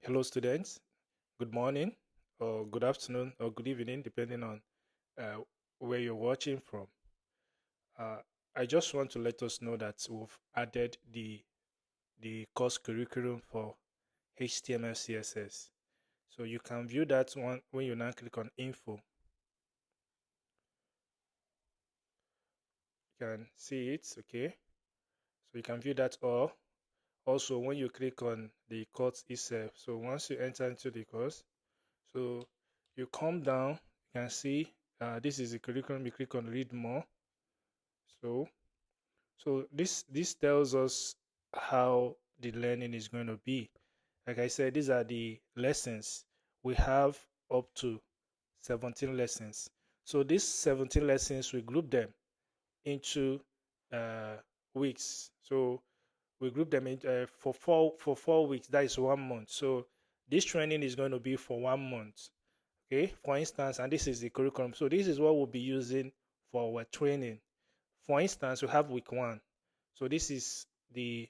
Hello, students. Good morning, or good afternoon, or good evening, depending on uh, where you're watching from. Uh, I just want to let us know that we've added the course curriculum for HTML CSS. So you can view that one when you now click on info. You can see it, okay? So you can view that all. Also, when you click on the course itself, so once you enter into the course, so you come down, you can see this is the curriculum. You click on read more. So this tells us how the learning is going to be. Like I said, these are the lessons. We have up to 17 lessons. So these 17 lessons, we group them into uh, weeks. So we group them in for 4 weeks. That is 1 month. So this training is going to be for 1 month. Okay, for instance, and this is the curriculum. So this is what we'll be using for our training. For instance, we have week one. So this is the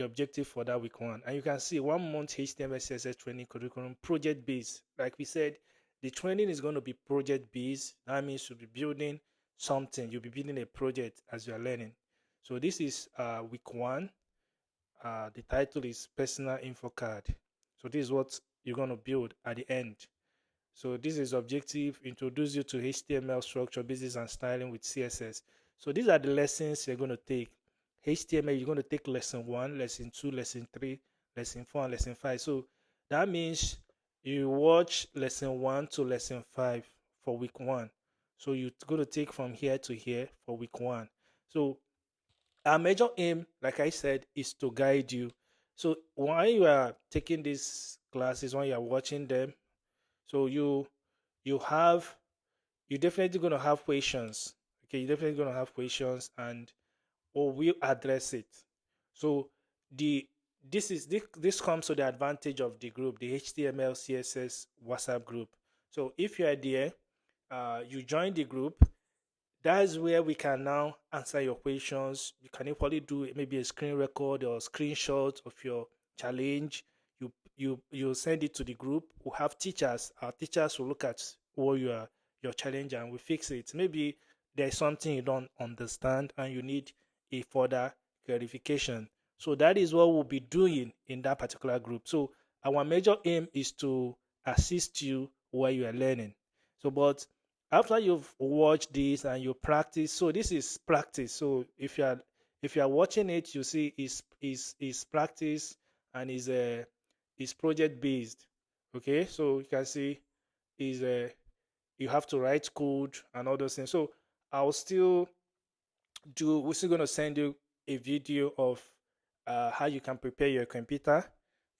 objective for that week one. And you can see 1 month HTML CSS training curriculum project based. Like we said, the training is going to be project based. That means you'll be building something. You'll be building a project as you are learning. So this is week one. The title is personal info card. So this is what you're going to build at the end. So this is objective, introduce you to HTML structure, business and styling with CSS. So these are the lessons you're going to take. HTML, you're going to take lesson one, lesson two, lesson three, lesson four, and lesson five. So that means you watch lesson one to lesson five for week one. So you're going to take from here to here for week one. So our major aim, like I said, is to guide you. So while you are taking these classes, when you are watching them, so you have you're definitely going to have questions. Okay, you're definitely going to have questions, and or we'll address it. So the this comes to the advantage of the group, the HTML CSS WhatsApp group. So if you are there, you join the group. That's where we can now answer your questions. You can equally do maybe a screen record or screenshot of your challenge. You send it to the group. We have teachers. Our teachers will look at what your challenge and we fix it. Maybe there's something you don't understand and you need a further clarification. So that is what we'll be doing in that particular group. So our major aim is to assist you while you are learning. So, but after you've watched this and you practice, so this is practice. So if you are watching it, you see is practice and is project based. Okay, so you can see is you have to write code and all those things. So I'll still we're still going to send you a video of how you can prepare your computer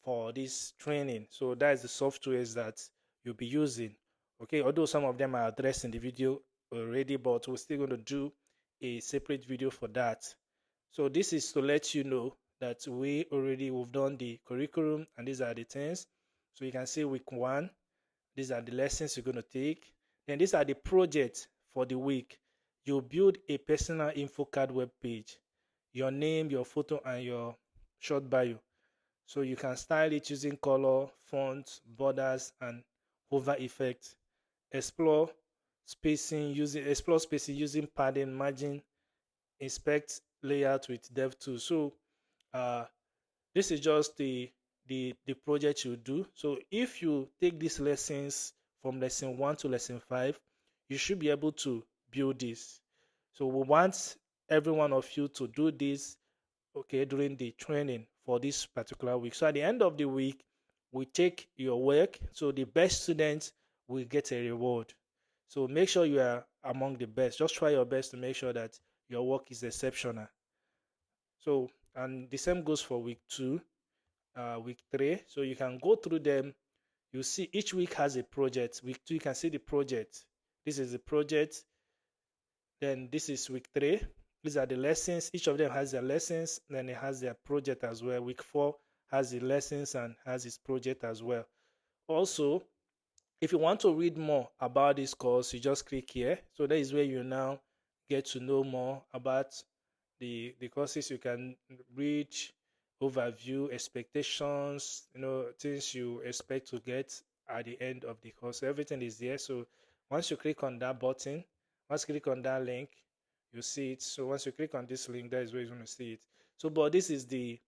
for this training. So that is the softwares that you'll be using. Okay, although some of them are addressed in the video already, but we're still going to do a separate video for that. So this is to let you know that we've done the curriculum and these are the things. So you can see week one, these are the lessons you're going to take. Then these are the projects for the week. You build a personal info card web page, your name, your photo, and your short bio. So you can style it using color, font, borders, and hover effect. Explore explore spacing using padding, margin, inspect layout with dev tools. So uh, this is just the project you do. So if you take these lessons from lesson one to lesson five, you should be able to build this. So we want every one of you to do this, okay, during the training for this particular week. So at the end of the week, we take your work. So the best students will get a reward. So make sure you are among the best. Just try your best to make sure that your work is exceptional. So, and the same goes for week two, week three. So you can go through them. You see each week has a project. Week two, you can see the project. This is the project. Then this is week three. These are the lessons. Each of them has their lessons. Then it has their project as well. Week four has the lessons and has its project as well. Also, if you want to read more about this course, you just click here. So that is where you now get to know more about the courses you can read overview, expectations, things you expect to get at the end of the course. So everything is there. So once you click on that button, once you click on that link, you see it. So once you click on this link, that is where you're going to see it. So, but this is the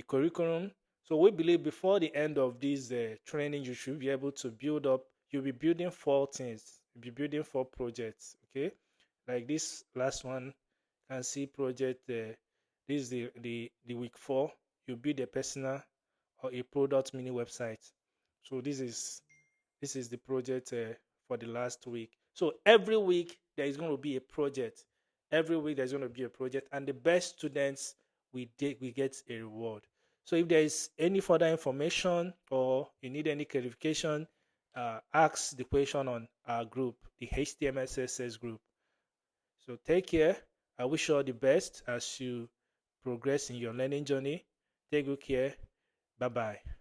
curriculum. So we believe before the end of this training, you should be able to build up. You'll be building 4 things. You'll be building 4 projects. Okay, like this last one, can see project. This is the week 4. You build a personal or a product mini website. So this is the project for the last week. So every week there is going to be a project. Every week there's going to be a project, and the best students we get a reward. So if there is any further information or you need any clarification, ask the question on our group, the HTML CSS group. So take care. I wish you all the best as you progress in your learning journey. Take good care. Bye bye.